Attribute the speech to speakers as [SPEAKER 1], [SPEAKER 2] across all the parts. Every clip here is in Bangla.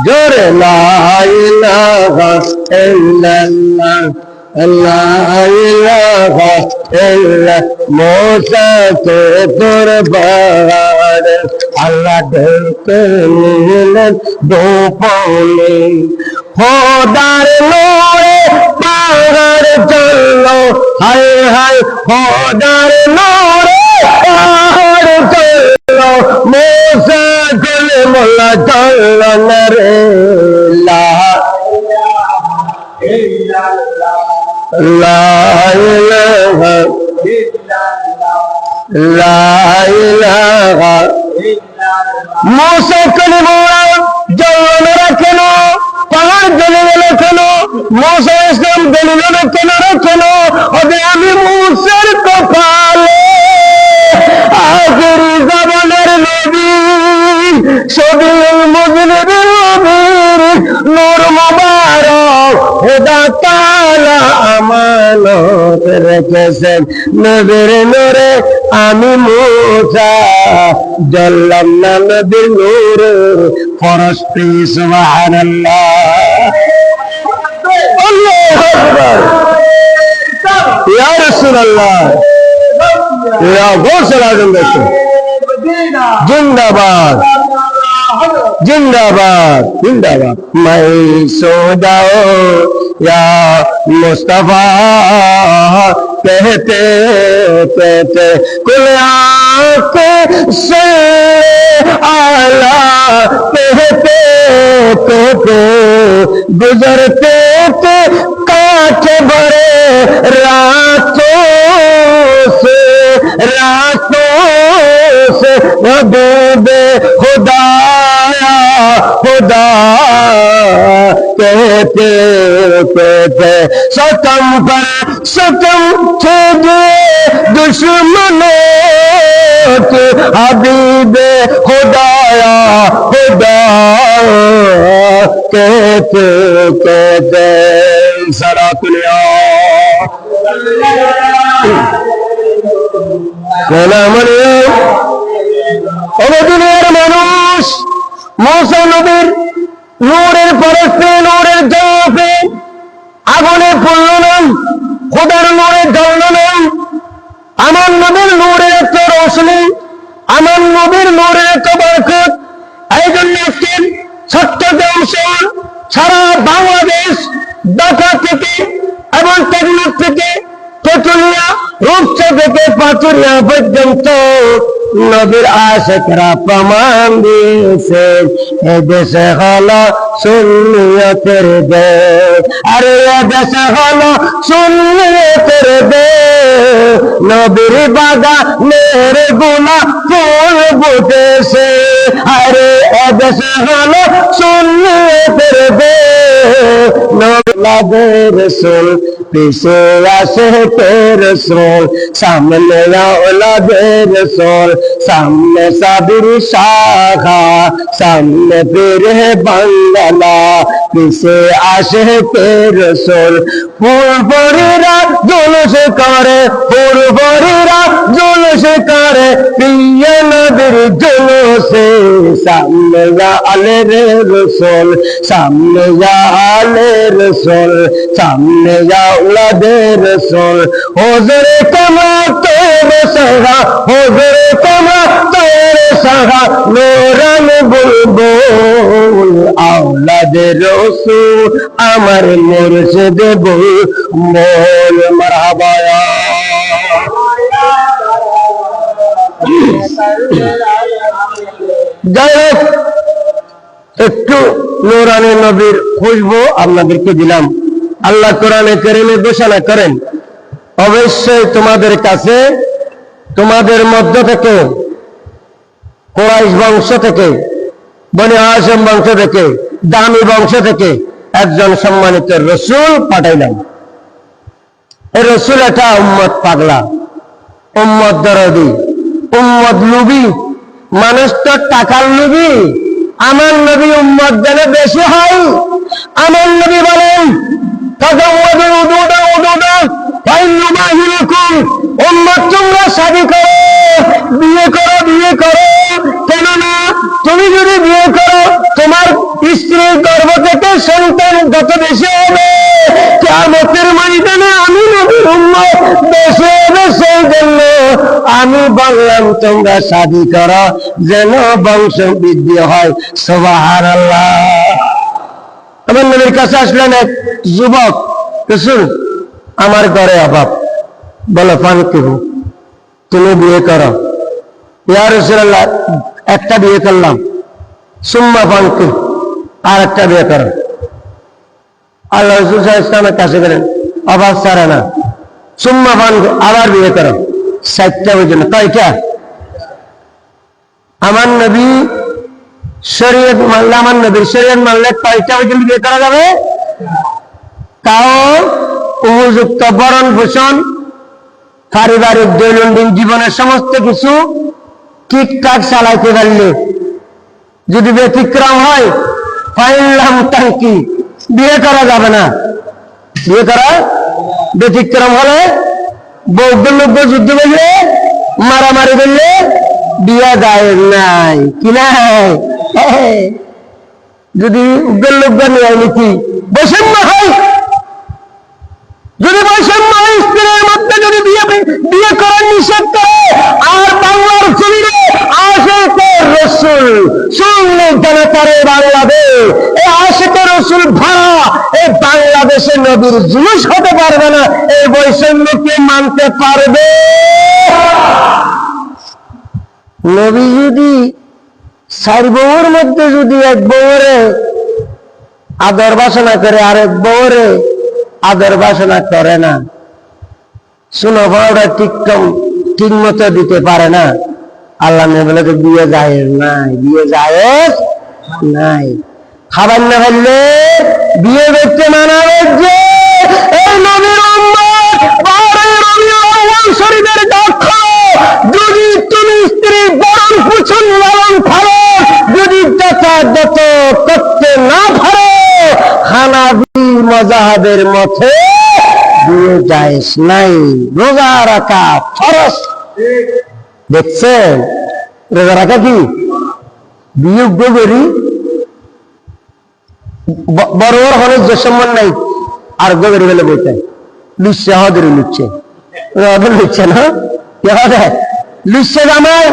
[SPEAKER 1] জোরে লা ইলাহা ইল্লাল্লাহ লা ইলাহা ইল্লা মুসা কে দরবার আল্লাহ ডেকে নিলেন দোপনে খোদার নূরে পাহাড় চললো হায় হায় খোদার নূরে পাহাড় চললো মুসা কালিমুল্লাহ চললো না রে লা লা ইলাহা লা ইলাহা মুসা কালিমুল্লাহ চললো না কেন পাহাড় জ্বলে গেল কেন মুসা ইসলাম দলিল কেন কেন ওদের আমি মুসার কপালে আখেরি জামানের নবী শফিউল মুজনিবির নবীর নূর মুবারক খোদা তাআলা আমানত রেখেছেন নবীর নূরে আমি মুসা জ্বললাম না নবীর নূরে ফরস্তি সুবহানাল্লাহ আল্লাহু আকবার ইয়া রাসূলুল্লাহ ইয়া গৌসুল আজম দেখো জিন্দাবাদ जिंदाबाद जिंदाबाद मैं सो जाओ या मुस्तफा कहते कहते कुल आंखें से आला कहते कहते गुजरते थे कांच भरे रातों से हबीबे खुदाया खुदा कहते कहते सतम पर सतम थे दुश्मनों के हबीबे खुदाया खुदा कहते कहते सारा दुनिया দুনিয়ার মানুষ মুসা নবীর নূরের পরশে নূরের জবাবে আগুনে পড়ল না খোদার নূরে জ্বলল না আমার নবীর নূরের এত রোশনি আমার নবীর নূরের এত বরকত এই জন্য আজকে চট্টগ্রাম শহর সারা বাংলাদেশ ঢাকা থেকে এবং টেকনাফ থেকে তেতুলিয়া রূপসা থেকে পাথুরিয়া পর্যন্ত নবীর আশিকরা প্রমাণ দিয়েছে এ দেশে হলো সুন্নিয়তের দেশ আরে এ দেশে হলো সুন্নিয়তের দেশ নবীর বাগানের গোলাপ ফুল ফুটেছে আরে এ দেশে হলো সুন্নিয়তের দেশ নবীর রাসূল পিছে আসে তের রাসূল সামনে আওলাদের রাসূল सामने साबिर शाखा सामने फिर है बंगला किसे आशे के रसूल फूल परीरा जुलूस करे फूल परीरा जुलूस करे प्रिय नबीर जुलूसे सामने या आले रे रसूल सामने या आले रसूल सामने या औलादे रसूल हुजूर कमा तेरे सगा हुजूर कमा तेरे सगा नूरन बुलबुल औलादे रसूल अमर मुर्शिद बुलबुल मरहबा যাই হোক একটু নূরানি নবীর খুশবু আপনাদেরকে দিলাম আল্লাহ কোরআনে কারীমে ঘোষণা করেন অবশ্যই তোমাদের কাছে তোমাদের মধ্য থেকে কুরাইশ বংশ থেকে বনি হাশিম বংশ থেকে দামি বংশ থেকে একজন সম্মানিত রাসূল পাঠাইলাম এই রাসূল এটা উম্মত পাগলা উম্মত দরদি উম্মত লুবি মানুষ তো টাকার লুবি আমার নবী উম্মত যেন বেশি হয় আমার নবী বলেন তাজাওয়াজু উদুদা উদুদা ফাইন্নু মাহিলুকুম উম্মত তোমরা শাদী করো বিয়ে করো কেননা তুমি যদি বিয়ে করো তোমার স্ত্রীর গর্ভ থেকে সন্তান যত বেশি হবে কিয়ামতের ময়দানে আমি নবীর উম্মত বেশি হবে, সেই জন্য আমি বললাম তোমরা শাদী করো যেন বংশ বৃদ্ধি হয়। সুবহানাল্লাহ। আমার নবীর কাছে আসলেন এক যুবক, রাসূল আমার ঘরে অভাব, বলো ফানকিহ, তুমি বিয়ে করো। ইয়া রাসূলুল্লাহ একটা বিয়ে করলাম, সুম্মা ফানকিহ, আর একটা বিয়ে করো। আল্লাহ রাসূল সাল্লাল্লাহু আলাইহি ওয়াসাল্লামের কাছে গেলেন, অভাব ছাড়ে না, সুম্মা ফানকিহ, আবার বিয়ে করো। 60টা পর্যন্ত, কয়টা? আমার নবী শরীয়ত মানলে, আমার নবীর শরীয়ত মানলে কয়টা পর্যন্ত বিয়ে করা যাবে? তাও উপযুক্ত ভরণ পোষণ, পারিবারিক দৈনন্দিন জীবনের সমস্ত কিছু ঠিকঠাক চালাইতে পারলে। যদি ব্যতিক্রম হয় ফাইনলাম টাঙ্কি, বিয়ে করা যাবে না। বিয়ে করা ব্যতিক্রম হলে, বৌদ্ধ লোক যুদ্ধ করলে, মারামারি করলে বিয়ে যায় নাই, কি নাই? যদি উগ্র লোক নিয়ে নীতি বৈষম্য হয়, যদি বৈষম্য হয়, স্ত্রীর মধ্যে যদি বিয়ে করার নিষেধ করে, আর বাংলার জমিনে আশিকের রাসূল শুনলে জানা করে বাংলাদেশ, এই আশিকের রাসূল ভাড়া এই বাংলাদেশের নবীর জুলুস হতে পারবে না। এই বৈষম্যকে মানতে পারবে? নবী যদি 4 বউর মধ্যে যদি এক বউরে আদর বাসনা করে আর এক বউরে আদর বাসনা করে না, শুনো বড়টা ঠিক মতো দিতে পারে না, আল্লাহ বলে তো বিয়ে জায়েজ নাই, বিয়ে জায়েজ নাই। খাবার না ফেললে বিয়ে করতে মানা হচ্ছে। এই নবীর উম্মত শরীরের দক্ষ, যদি তুমি স্ত্রীর বরণ পোষণ লালন পালন যদি যথাযথ করতে না পারো, হানাফি মাযহাবের মতে বিয়ে জায়েজ নাই। রোজা রাখা ফরজ। দেখছেন রোজা রাখা কি? বিয়ে গোবরি বড় হলে যে সম্মান নাই, আর গোবরি বলে বইতে লুচ্ছে হদের লুচ্ছে, ওদের লুচ্ছে না, লুচ্ছে জামাই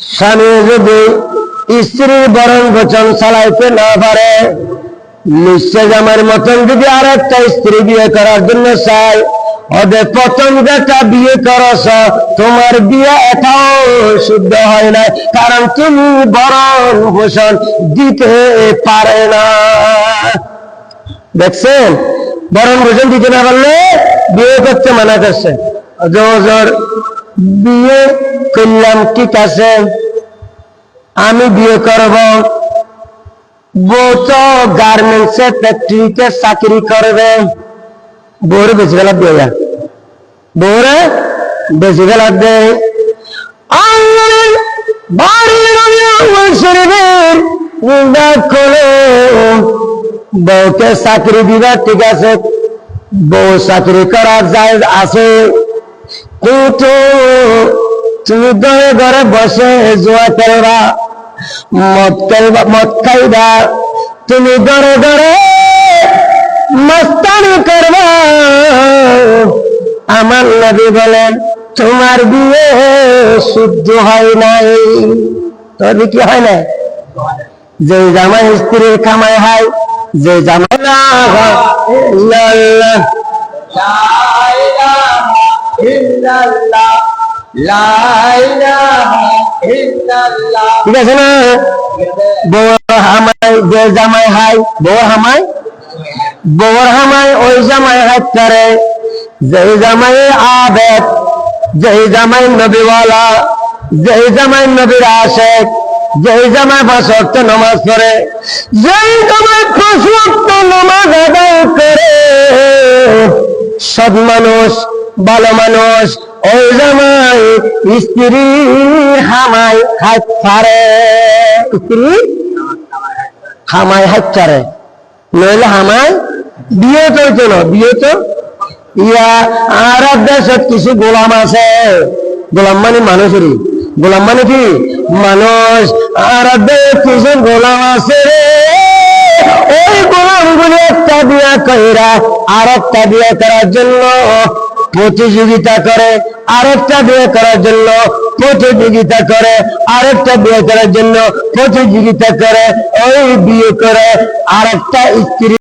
[SPEAKER 1] স্বামী যদি স্ত্রীর বরণ বচন চালাইতে না পারে, নিশ্চয় আমার মতন যদি আর একটা স্ত্রী বিয়ে করার জন্য চাই, ওদের প্রথম যেটা বিয়ে করছ তোমার বিয়ে এটাও শুদ্ধ হয় না, কারণ তুমি বরণ পোষণ দিতে পারে না। দেখছেন, বরণ পোষণ দিতে না পারলে বিয়ে করতে মানা করছে। জোর বিয়ে করলাম, ঠিক আছে, আমি বিয়ে করব, বউ তো গার্মেন্টসে ফ্যাক্টরিতে চাকরি করবে, বউরে বেশি বেলা দিয়ে যায়, বউরে বেশি বেলা দেয়। বউকে চাকরি দিবা, ঠিক আছে, বউ চাকরি করার যায় আছে, কিন্তু তুমি ঘরে ঘরে বসে জুয়া খেলবা, মদ খাইবা, তুমি ঘরে ঘরে মস্তানি করবা। আমার নবী বলেন তোমার বিয়ে শুদ্ধ হয় নাই। তোর কি হয় না? যে জামাই স্ত্রীর কামাই হয়, যে জামাই ঠিক আছে না? বউর হামাই যে জামাই হাই, বউর হামাই ওই জামাই হাত করে, যে জামাই আবেদ, যে জামাই নবীওয়ালা, যে জামাই নবীর আশেক, যে জামাই 5 ওয়াক্ত নামাজ পড়ে, যে জামাই 5 ওয়াক্ত নামাজ আদায় করে, সৎ মানুষ, ভালো মানুষ, ওই জামাই স্ত্রী হামাই হাত ছাড়ে, স্ত্রী হামাই হাত ছাড়ে, নইলে হামাই বিয়ে তো হইতো না, বিয়ে তো ইয়া আরব দেশত কিছু গোলাম আছে, গোলাম মানে মানুষেরই, গোলাম মানে কি মানুষ। আরব দেশে কিছু গোলাম আছে রে, ওই গোলাম গুলি একটা বিয়া কইরা আর একটা বিয়ে করার জন্য প্রতিযোগিতা করে, আরেকটা বিয়ে করার জন্য প্রতিযোগিতা করে, আরেকটা বিয়ে করার জন্য প্রতিযোগিতা করে, ওই বিয়ে করে আরেকটা স্ত্রী